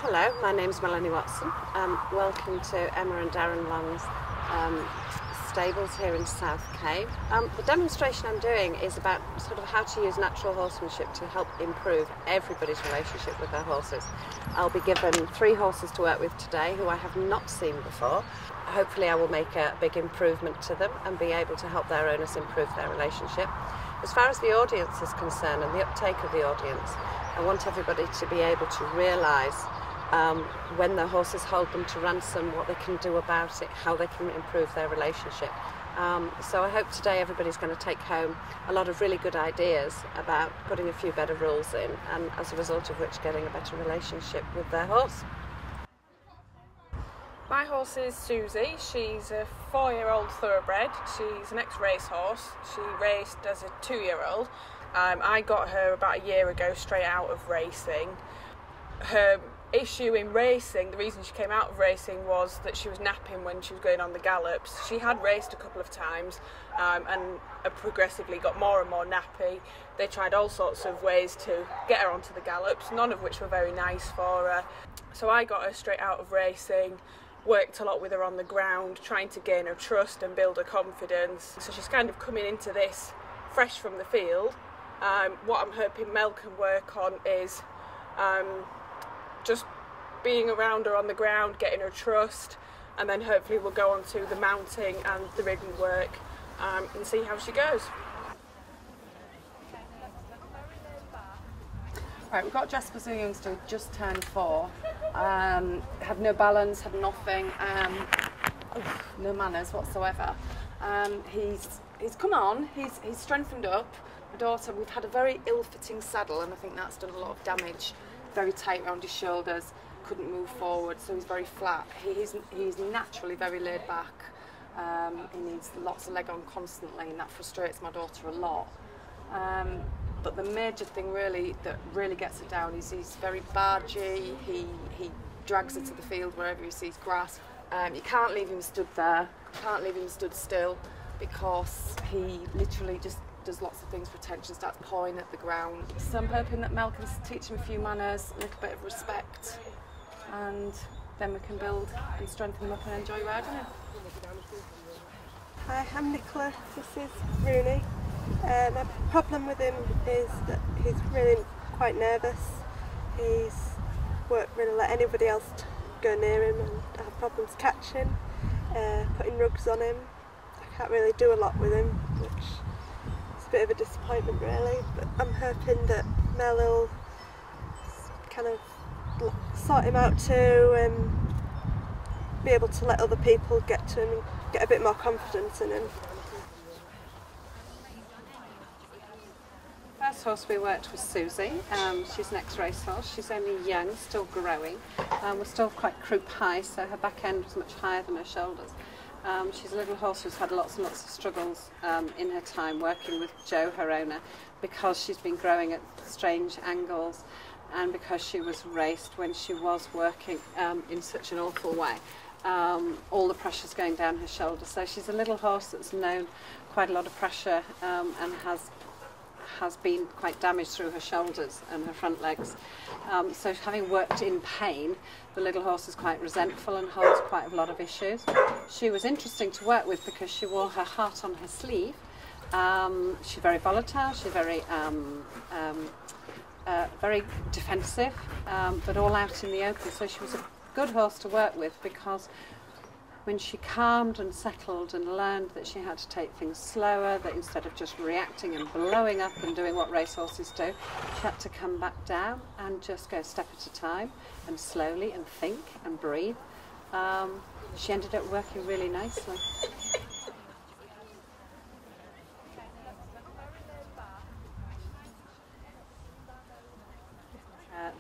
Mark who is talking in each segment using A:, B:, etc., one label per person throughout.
A: Hello, my name's Melanie Watson. Welcome to Emma and Darren Long's stables here in South Cave. The demonstration I'm doing is about sort of how to use natural horsemanship to help improve everybody's relationship with their horses. I'll be given 3 horses to work with today who I have not seen before. Hopefully I will make a big improvement to them and be able to help their owners improve their relationship. As far as the audience is concerned and the uptake of the audience, I want everybody to be able to realise when their horses hold them to ransom, what they can do about it, how they can improve their relationship. So I hope today everybody's going to take home a lot of really good ideas about putting a few better rules in, and as a result of which getting a better relationship with their horse.
B: My horse is Susie. She's a 4-year-old thoroughbred. She's an ex-racehorse. She raced as a 2-year-old. I got her about a year ago straight out of racing. Her issue in racing, the reason she came out of racing, was that she was napping when she was going on the gallops. She had raced a couple of times and progressively got more and more nappy. They tried all sorts of ways to get her onto the gallops, none of which were very nice for her. So I got her straight out of racing, worked a lot with her on the ground, trying to gain her trust and build her confidence. So she's kind of coming into this fresh from the field. What I'm hoping Mel can work on is just being around her on the ground, getting her trust, and then hopefully we'll go on to the mounting and the rigging work and see how she goes.
C: Right, we've got Jasper's a youngster who just turned 4, had no balance, had nothing, no manners whatsoever. He's come on, he's strengthened up. My daughter, we've had a very ill-fitting saddle, and I think that's done a lot of damage. Very tight around his shoulders, couldn't move forward, so he's very flat. He's naturally very laid back. He needs lots of leg on constantly, and that frustrates my daughter a lot. But the major thing really that really gets her down is he's very bargy. He drags her to the field wherever he sees grass. You can't leave him stood there, can't leave him stood still, because he literally just does lots of things for attention, starts pawing at the ground. So I'm hoping that Mel can teach him a few manners, a little bit of respect, and then we can build and strengthen him up and enjoy riding him.
D: Hi, I'm Nicola, this is Rooney. My problem with him is that he's really quite nervous. Won't really let anybody else go near him, and I have problems catching, putting rugs on him. I can't really do a lot with him, which is a bit of a disappointment really, but I'm hoping that Mel will kind of sort him out too, and be able to let other people get to him and get a bit more confidence in him.
A: First horse we worked was Susie. She's an ex-race horse. She's only young, still growing. We're still quite croup high, so her back end was much higher than her shoulders. She's a little horse who's had lots and lots of struggles in her time working with Joe, her owner, because she's been growing at strange angles and because she was raced when she was working in such an awful way. All the pressure's going down her shoulders. So she's a little horse that's known quite a lot of pressure and has been quite damaged through her shoulders and her front legs. So having worked in pain, the little horse is quite resentful and holds quite a lot of issues. She was interesting to work with because she wore her heart on her sleeve. She's very volatile, she's very defensive, but all out in the open. So she was a good horse to work with because when she calmed and settled and learned that she had to take things slower, that instead of just reacting and blowing up and doing what racehorses do, she had to come back down and just go a step at a time and slowly and think and breathe. She ended up working really nicely.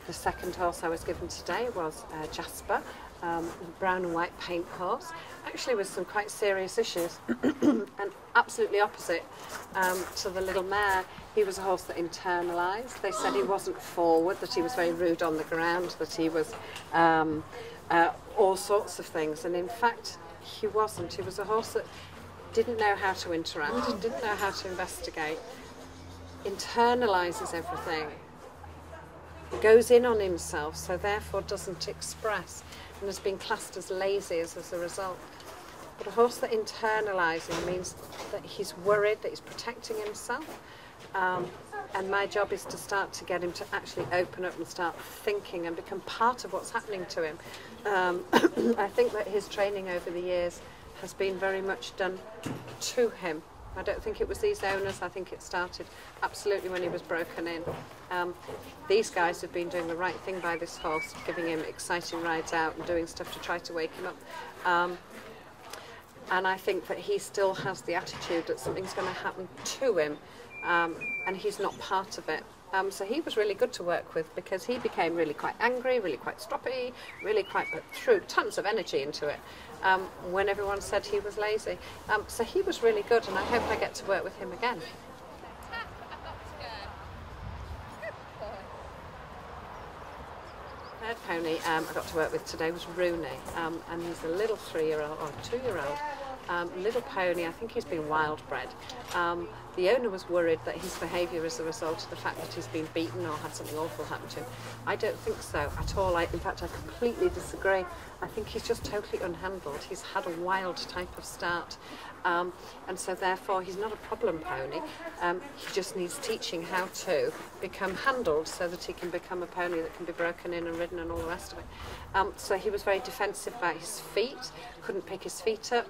A: The second horse I was given today was Jasper, a brown and white paint horse, actually with some quite serious issues, and absolutely opposite to the little mare. He was a horse that internalised. They said he wasn't forward, that he was very rude on the ground, that he was all sorts of things, and in fact he wasn't. He was a horse that didn't know how to interact, didn't know how to investigate, internalises everything. goes in on himself, so therefore doesn't express, and has been classed as lazy as a result. But a horse that internalising means that he's worried, that he's protecting himself. And my job is to start to get him to actually open up and start thinking and become part of what's happening to him. I think that his training over the years has been very much done to him. I don't think it was these owners. I think it started absolutely when he was broken in. These guys have been doing the right thing by this horse, giving him exciting rides out and doing stuff to try to wake him up. And I think that he still has the attitude that something's going to happen to him, and he's not part of it. So he was really good to work with, because he became really quite angry, really quite stroppy, really quite threw tons of energy into it when everyone said he was lazy. So he was really good, and I hope I get to work with him again. Third pony I got to work with today was Rooney, and he's a little 3-year-old or 2-year-old little pony. I think he's been wild bred. The owner was worried that his behaviour is a result of the fact that he's been beaten or had something awful happen to him. I don't think so at all. In fact, I completely disagree. I think he's just totally unhandled. He's had a wild type of start, and so therefore he's not a problem pony. He just needs teaching how to become handled so that he can become a pony that can be broken in and ridden and all the rest of it. So he was very defensive about his feet, couldn't pick his feet up,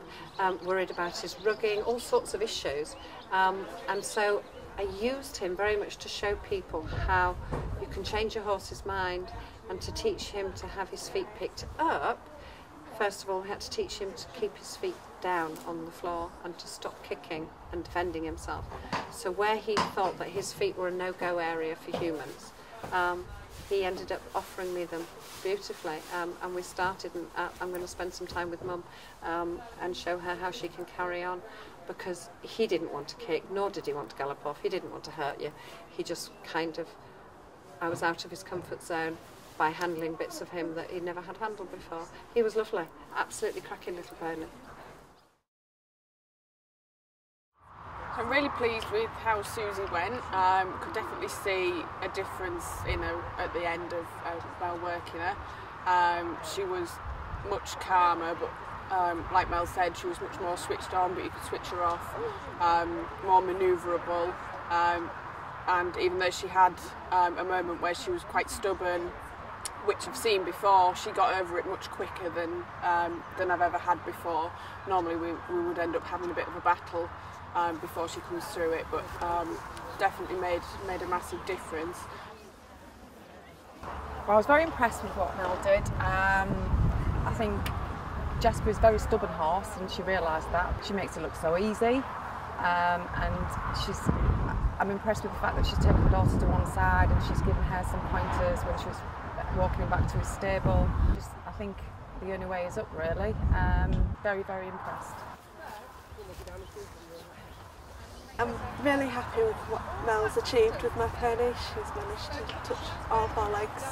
A: worried about his rugging, all sorts of issues. And so I used him very much to show people how you can change your horse's mind, and to teach him to have his feet picked up. First of all, we had to teach him to keep his feet down on the floor and to stop kicking and defending himself. So where he thought that his feet were a no-go area for humans, he ended up offering me them beautifully, and we started, and I'm going to spend some time with Mum and show her how she can carry on, because he didn't want to kick, nor did he want to gallop off. He didn't want to hurt you. He just kind of, I was out of his comfort zone by handling bits of him that he'd never had handled before. He was lovely, absolutely cracking little pony.
B: I'm really pleased with how Susie went. Could definitely see a difference in her at the end of Mel working her. She was much calmer, but like Mel said, she was much more switched on, but you could switch her off, more manoeuvrable, and even though she had a moment where she was quite stubborn, which I've seen before, she got over it much quicker than I've ever had before. Normally we would end up having a bit of a battle before she comes through it, but definitely made a massive difference.
C: Well, I was very impressed with what Mel did. I think Jasper is a very stubborn horse, and she realised that. She makes it look so easy, and I'm impressed with the fact that she's taken the daughter to one side and she's given her some pointers when she was walking him back to his stable. I think the only way is up, really. Very, very impressed.
D: I'm really happy with what Mel's achieved with my pony. She's managed to touch all of our legs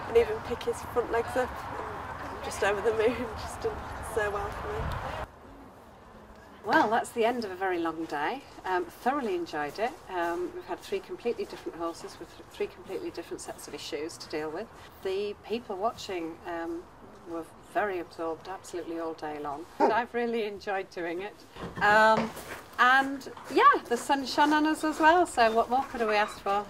D: and even pick his front legs up. I'm just over the moon. She's done so well for me.
A: Well, that's the end of a very long day. Thoroughly enjoyed it. We've had 3 completely different horses with 3 completely different sets of issues to deal with. The people watching were very absorbed absolutely all day long. I've really enjoyed doing it. And yeah, the sun shone on us as well, so what more could we ask for?